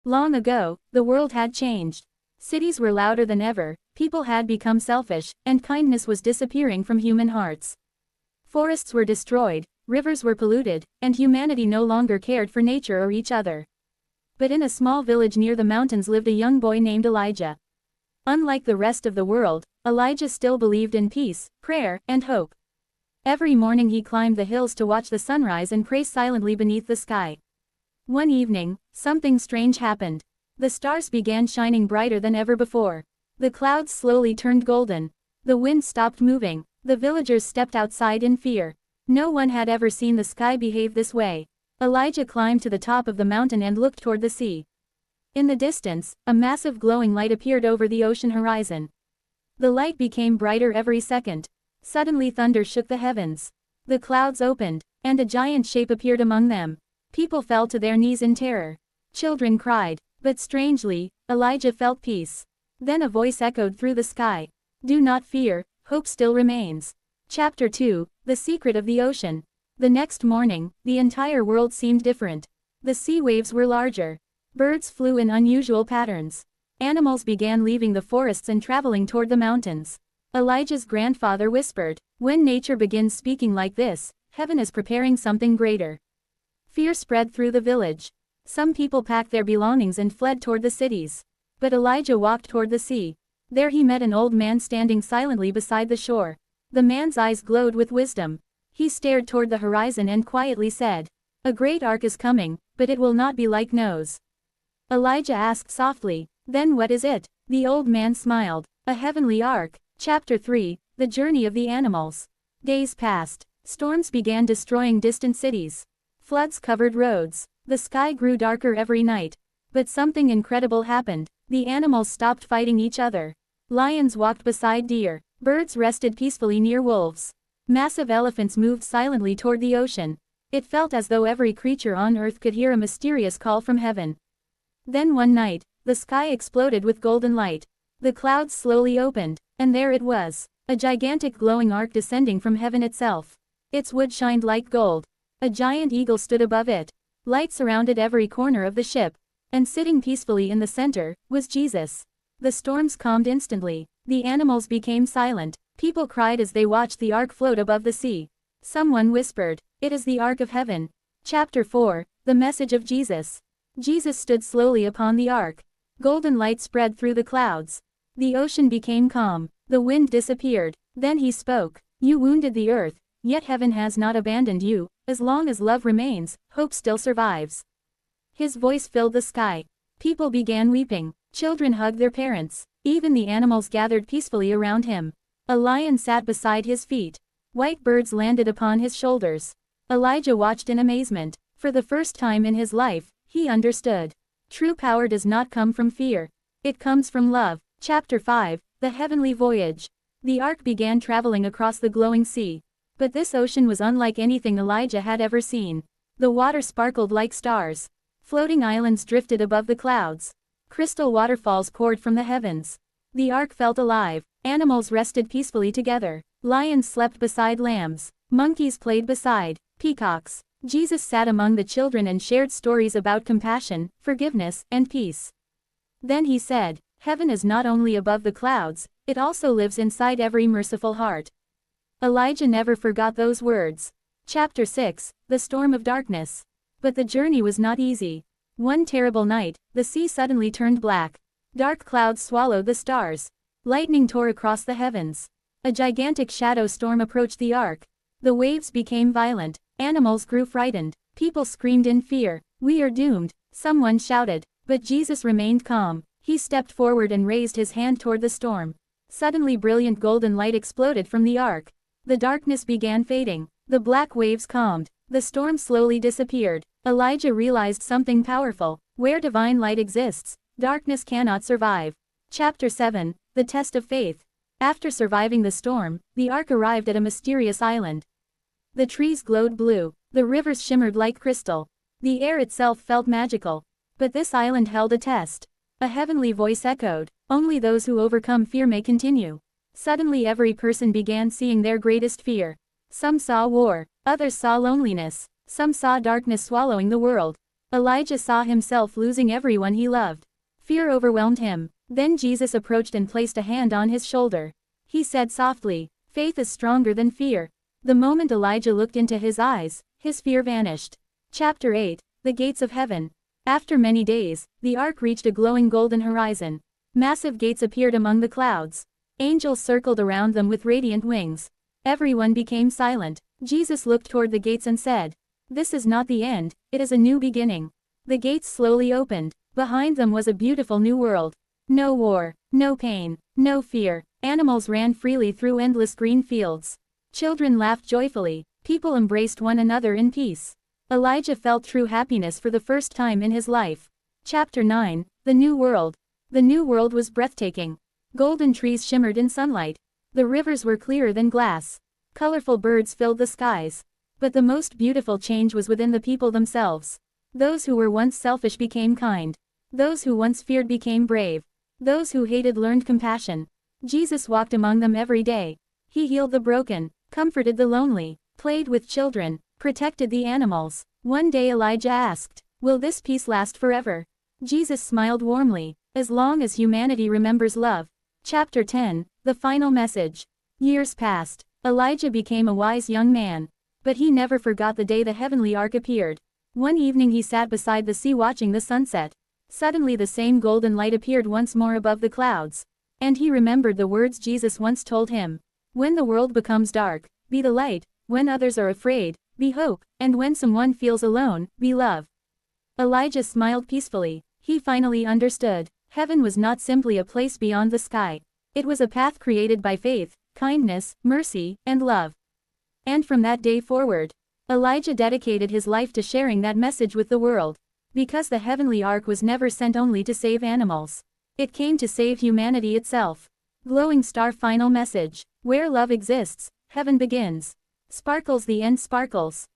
Long ago, the world had changed. Cities were louder than ever, people had become selfish, and kindness was disappearing from human hearts. Forests were destroyed, rivers were polluted, and humanity no longer cared for nature or each other. But in a small village near the mountains lived a young boy named Elijah. Unlike the rest of the world, Elijah still believed in peace, prayer, and hope. Every morning he climbed the hills to watch the sunrise and pray silently beneath the sky. One evening, something strange happened. The stars began shining brighter than ever before. The clouds slowly turned golden. The wind stopped moving. The villagers stepped outside in fear. No one had ever seen the sky behave this way. Elijah climbed to the top of the mountain and looked toward the sea. In the distance, a massive glowing light appeared over the ocean horizon. The light became brighter every second. Suddenly thunder shook the heavens. The clouds opened, and a giant shape appeared among them. People fell to their knees in terror. Children cried, but strangely, Elijah felt peace. Then a voice echoed through the sky. Do not fear, hope still remains. Chapter 2, The Secret of the Ocean. The next morning, the entire world seemed different. The sea waves were larger. Birds flew in unusual patterns. Animals began leaving the forests and traveling toward the mountains. Elijah's grandfather whispered, when nature begins speaking like this, heaven is preparing something greater. Fear spread through the village. Some people packed their belongings and fled toward the cities. But Elijah walked toward the sea. There he met an old man standing silently beside the shore. The man's eyes glowed with wisdom. He stared toward the horizon and quietly said, a great ark is coming, but it will not be like Noah's. Elijah asked softly, then what is it? The old man smiled, a heavenly ark. Chapter 3, The Journey of the Animals. Days passed. Storms began destroying distant cities. Floods covered roads. The sky grew darker every night. But something incredible happened. The animals stopped fighting each other. Lions walked beside deer. Birds rested peacefully near wolves. Massive elephants moved silently toward the ocean. It felt as though every creature on earth could hear a mysterious call from heaven. Then one night, the sky exploded with golden light. The clouds slowly opened, and there it was, a gigantic glowing ark descending from heaven itself. Its wood shined like gold. A giant eagle stood above it. Light surrounded every corner of the ship. And sitting peacefully in the center, was Jesus. The storms calmed instantly. The animals became silent. People cried as they watched the ark float above the sea. Someone whispered, it is the ark of heaven. Chapter 4, The Message of Jesus. Jesus stood slowly upon the ark. Golden light spread through the clouds. The ocean became calm. The wind disappeared. Then he spoke. You wounded the earth, yet heaven has not abandoned you. As long as love remains, hope still survives. His voice filled the sky. People began weeping. Children hugged their parents. Even the animals gathered peacefully around him. A lion sat beside his feet. White birds landed upon his shoulders. Elijah watched in amazement. For the first time in his life, he understood. True power does not come from fear. It comes from love. Chapter 5, The Heavenly Voyage. The ark began traveling across the glowing sea. But this ocean was unlike anything Elijah had ever seen. The water sparkled like stars. Floating islands drifted above the clouds. Crystal waterfalls poured from the heavens. The ark felt alive. Animals rested peacefully together. Lions slept beside lambs. Monkeys played beside peacocks. Jesus sat among the children and shared stories about compassion, forgiveness, and peace. Then he said, heaven is not only above the clouds, it also lives inside every merciful heart. Elijah never forgot those words. Chapter 6, The Storm of Darkness. But the journey was not easy. One terrible night, the sea suddenly turned black. Dark clouds swallowed the stars. Lightning tore across the heavens. A gigantic shadow storm approached the ark. The waves became violent. Animals grew frightened. People screamed in fear. We are doomed, someone shouted. But Jesus remained calm. He stepped forward and raised his hand toward the storm. Suddenly brilliant golden light exploded from the ark. The darkness began fading. The black waves calmed. The storm slowly disappeared. Elijah realized something powerful. Where divine light exists, darkness cannot survive. Chapter 7, The Test of Faith. After surviving the storm, the ark arrived at a mysterious island. The trees glowed blue. The rivers shimmered like crystal. The air itself felt magical. But this island held a test. A heavenly voice echoed, only those who overcome fear may continue. Suddenly every person began seeing their greatest fear. Some saw war. Others saw loneliness. Some saw darkness swallowing the world. Elijah saw himself losing everyone he loved. Fear overwhelmed him. Then Jesus approached and placed a hand on his shoulder. He said softly, "Faith is stronger than fear." The moment Elijah looked into his eyes, his fear vanished. Chapter 8, The Gates of Heaven. After many days, the ark reached a glowing golden horizon. Massive gates appeared among the clouds. Angels circled around them with radiant wings. Everyone became silent. Jesus looked toward the gates and said, "This is not the end, it is a new beginning." The gates slowly opened. Behind them was a beautiful new world. No war, no pain, no fear. Animals ran freely through endless green fields. Children laughed joyfully. People embraced one another in peace. Elijah felt true happiness for the first time in his life. Chapter 9, The New World. The new world was breathtaking. Golden trees shimmered in sunlight. The rivers were clearer than glass. Colorful birds filled the skies. But the most beautiful change was within the people themselves. Those who were once selfish became kind. Those who once feared became brave. Those who hated learned compassion. Jesus walked among them every day. He healed the broken, comforted the lonely, played with children, protected the animals. One day Elijah asked, "Will this peace last forever?" Jesus smiled warmly, "As long as humanity remembers love." Chapter 10, The Final Message. Years passed. Elijah became a wise young man. But he never forgot the day the heavenly ark appeared. One evening he sat beside the sea watching the sunset. Suddenly the same golden light appeared once more above the clouds. And he remembered the words Jesus once told him. "When the world becomes dark, be the light. When others are afraid, be hope. And when someone feels alone, be love." Elijah smiled peacefully. He finally understood. Heaven was not simply a place beyond the sky. It was a path created by faith, kindness, mercy, and love. And from that day forward, Elijah dedicated his life to sharing that message with the world. Because the heavenly ark was never sent only to save animals. It came to save humanity itself. Glowing star final message. Where love exists, heaven begins. Sparkles the end sparkles.